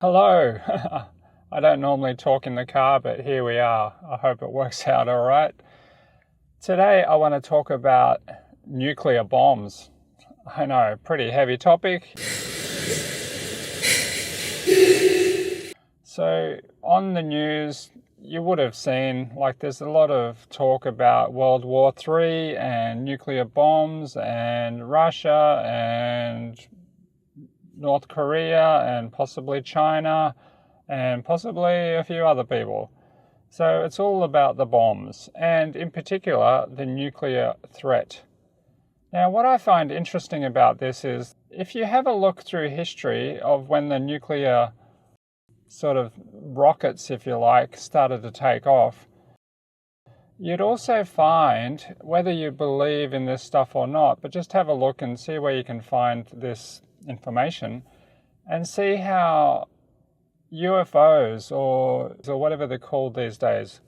Hello. I don't normally talk in the car, but here we are. I hope it works out all right. Today I want to talk about nuclear bombs. I know, pretty heavy topic. So on the news, you would have seen, there's a lot of talk about World War III and nuclear bombs and Russia and North Korea and possibly China and possibly a few other people. So it's all about the bombs and in particular the nuclear threat. Now what I find interesting about this is if you have a look through history of when the nuclear sort of rockets, if you like, started to take off, you'd also find, whether you believe in this stuff or not, but just have a look and see where you can find this information and see how UFOs or whatever they're called these days,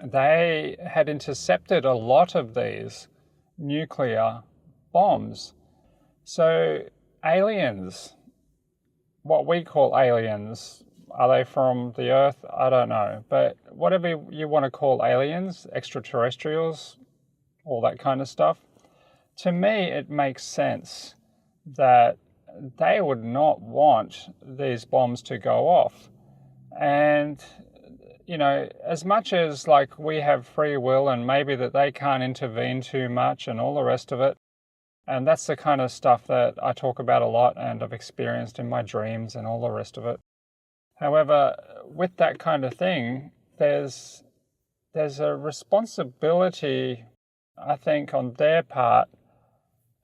they had intercepted a lot of these nuclear bombs. So aliens, what we call aliens, are they from the Earth? I don't know. But whatever you want to call aliens, extraterrestrials, all that kind of stuff, to me it makes sense that they would not want these bombs to go off. And, as much as we have free will and maybe that they can't intervene too much and all the rest of it, and that's the kind of stuff that I talk about a lot and I've experienced in my dreams and all the rest of it. However, with that kind of thing, there's a responsibility, I think, on their part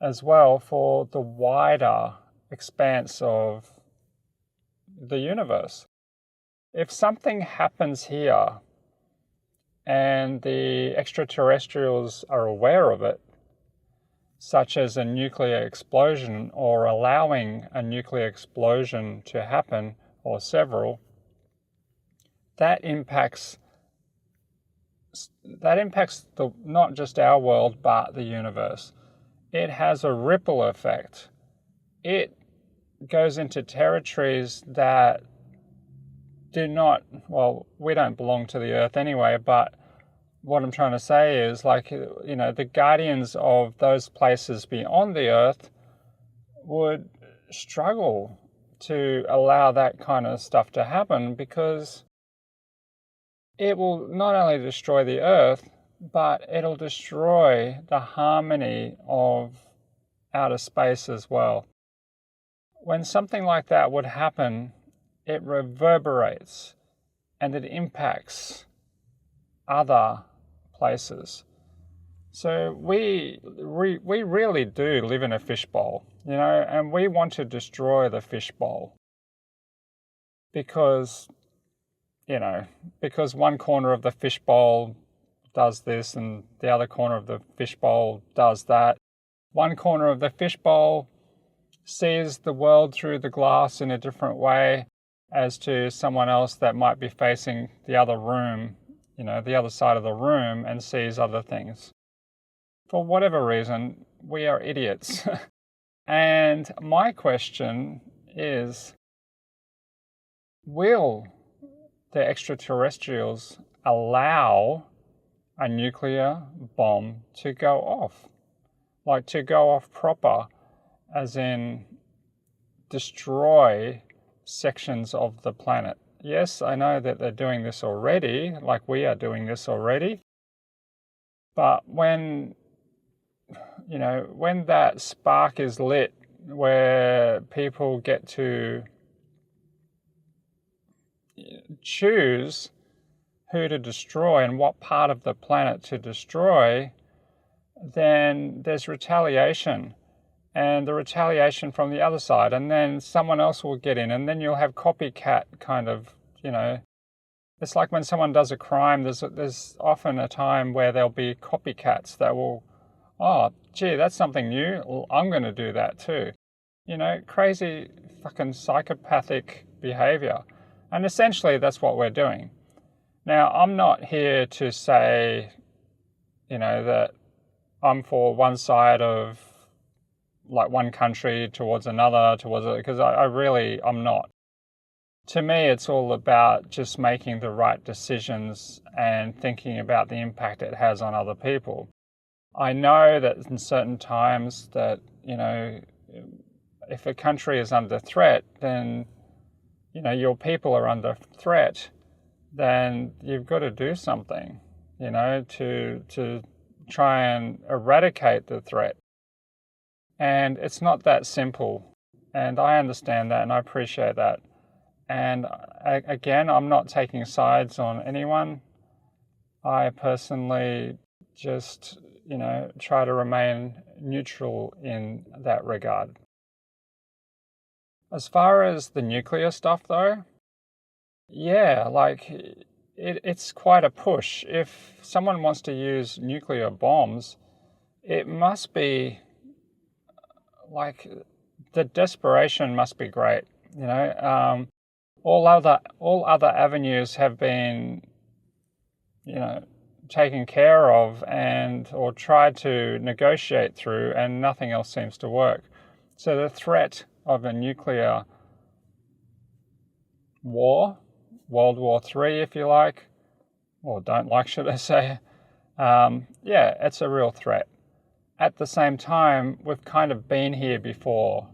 as well for the wider expanse of the universe. If something happens here and the extraterrestrials are aware of it, such as a nuclear explosion or allowing a nuclear explosion to happen, or several, that impacts not just our world but the universe. It has a ripple effect. It goes into territories that we don't belong to the Earth anyway, but what I'm trying to say is, the guardians of those places beyond the Earth would struggle to allow that kind of stuff to happen because it will not only destroy the Earth, but it'll destroy the harmony of outer space as well. When something like that would happen, it reverberates and it impacts other places. So we really do live in a fishbowl, and we want to destroy the fishbowl because one corner of the fishbowl does this and the other corner of the fishbowl does that. One corner of the fishbowl sees the world through the glass in a different way as to someone else that might be facing the other room, the other side of the room, and sees other things. For whatever reason, we are idiots. And my question is, will the extraterrestrials allow a nuclear bomb to go off? To go off proper, as in destroy sections of the planet. Yes, I know that they're doing this already, we are doing this already. But when that spark is lit, where people get to choose who to destroy and what part of the planet to destroy, then there's retaliation. And the retaliation from the other side, and then someone else will get in, and then you'll have copycat kind of, It's like when someone does a crime, there's often a time where there'll be copycats that will, oh, gee, that's something new. Well, I'm going to do that too. Crazy fucking psychopathic behavior. And essentially that's what we're doing. Now, I'm not here to say, that I'm for one side of one country towards another, because I'm not. To me, it's all about just making the right decisions and thinking about the impact it has on other people. I know that in certain times that, if a country is under threat, then, your people are under threat, then you've got to do something, to try and eradicate the threat. And it's not that simple. And I understand that and I appreciate that. And again, I'm not taking sides on anyone. I personally just, try to remain neutral in that regard. As far as the nuclear stuff though, yeah, it's quite a push. If someone wants to use nuclear bombs, it must be the desperation must be great, all other avenues have been, taken care of or tried to negotiate through, and nothing else seems to work. So the threat of a nuclear war, World War III, if you like, or don't like, should I say, it's a real threat. At the same time, we've kind of been here before.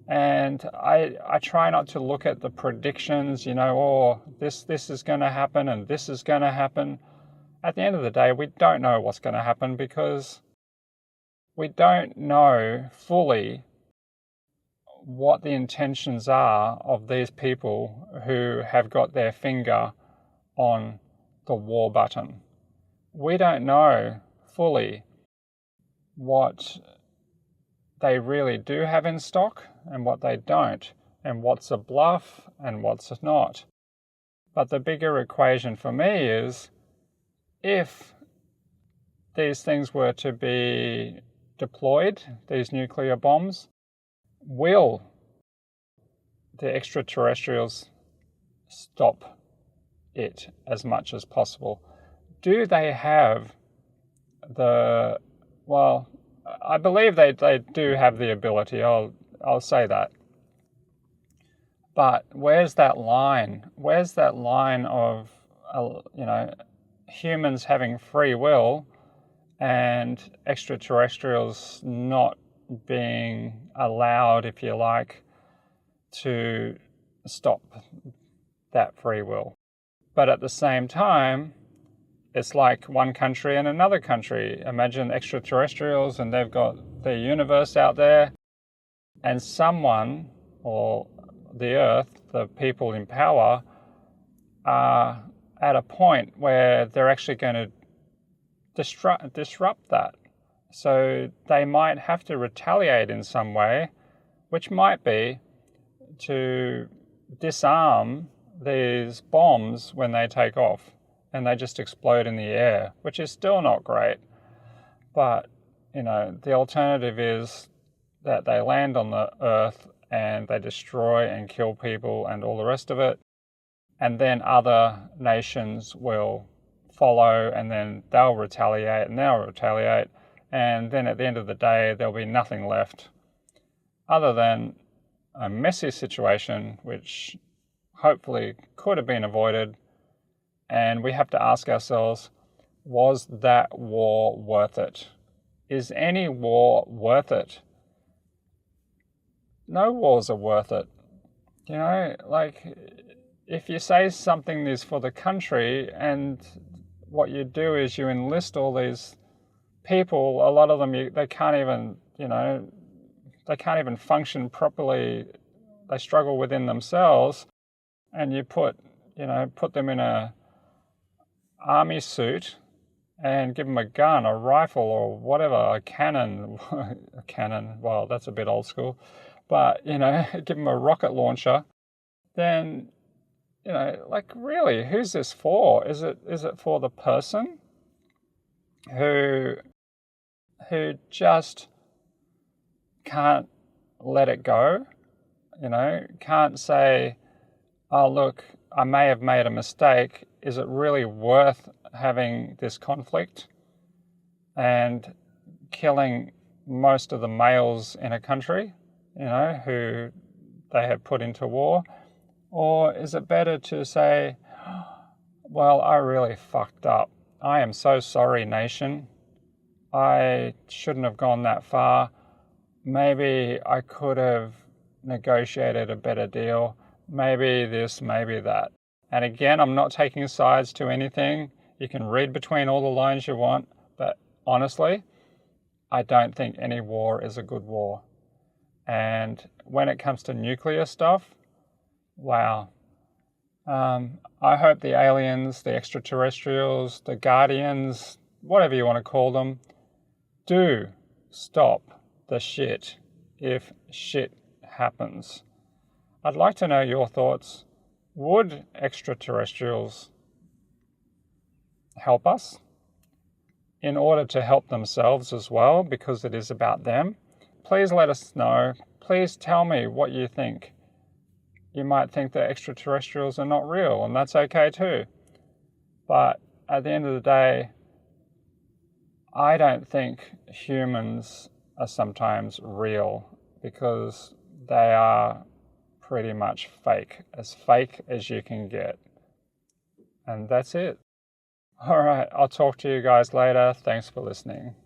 And I try not to look at the predictions, this is going to happen and this is going to happen. At the end of the day, we don't know what's going to happen because we don't know fully what the intentions are of these people who have got their finger on the war button. We don't know fully what they really do have in stock and what they don't, and what's a bluff and what's not. But the bigger equation for me is, if these things were to be deployed, these nuclear bombs, will the extraterrestrials stop it as much as possible? Do they have I believe they do have the ability, I'll say that. But where's that line? Where's that line of, humans having free will and extraterrestrials not being allowed, if you like, to stop that free will? But at the same time, it's like one country and another country. Imagine extraterrestrials and they've got their universe out there, and someone, or the Earth, the people in power, are at a point where they're actually going to disrupt that. So they might have to retaliate in some way, which might be to disarm these bombs when they take off and they just explode in the air, which is still not great. But, the alternative is that they land on the Earth and they destroy and kill people and all the rest of it. And then other nations will follow, and then they'll retaliate and they'll retaliate. And then at the end of the day, there'll be nothing left other than a messy situation, which hopefully could have been avoided. And we have to ask ourselves, was that war worth it? Is any war worth it? No wars are worth it. If you say something is for the country and what you do is you enlist all these people, a lot of them, they can't even function properly. They struggle within themselves, and you put them in a army suit and give them a gun, a rifle, or whatever, a cannon. A cannon, well, that's a bit old school. But, give them a rocket launcher. Then, really, who's this for? Is it for the person who just can't let it go? Can't say, oh, look, I may have made a mistake. Is it really worth having this conflict and killing most of the males in a country, who they have put into war? Or is it better to say, well, I really fucked up. I am so sorry, nation. I shouldn't have gone that far. Maybe I could have negotiated a better deal. Maybe this, maybe that. And again, I'm not taking sides to anything. You can read between all the lines you want, but honestly, I don't think any war is a good war. And when it comes to nuclear stuff, wow. I hope the aliens, the extraterrestrials, the guardians, whatever you want to call them, do stop the shit if shit happens. I'd like to know your thoughts. Would extraterrestrials help us in order to help themselves as well, because it is about them? Please let us know. Please tell me what you think. You might think that extraterrestrials are not real, and that's okay too. But at the end of the day, I don't think humans are sometimes real, because they are pretty much fake as you can get. And that's it. All right, I'll talk to you guys later. Thanks for listening.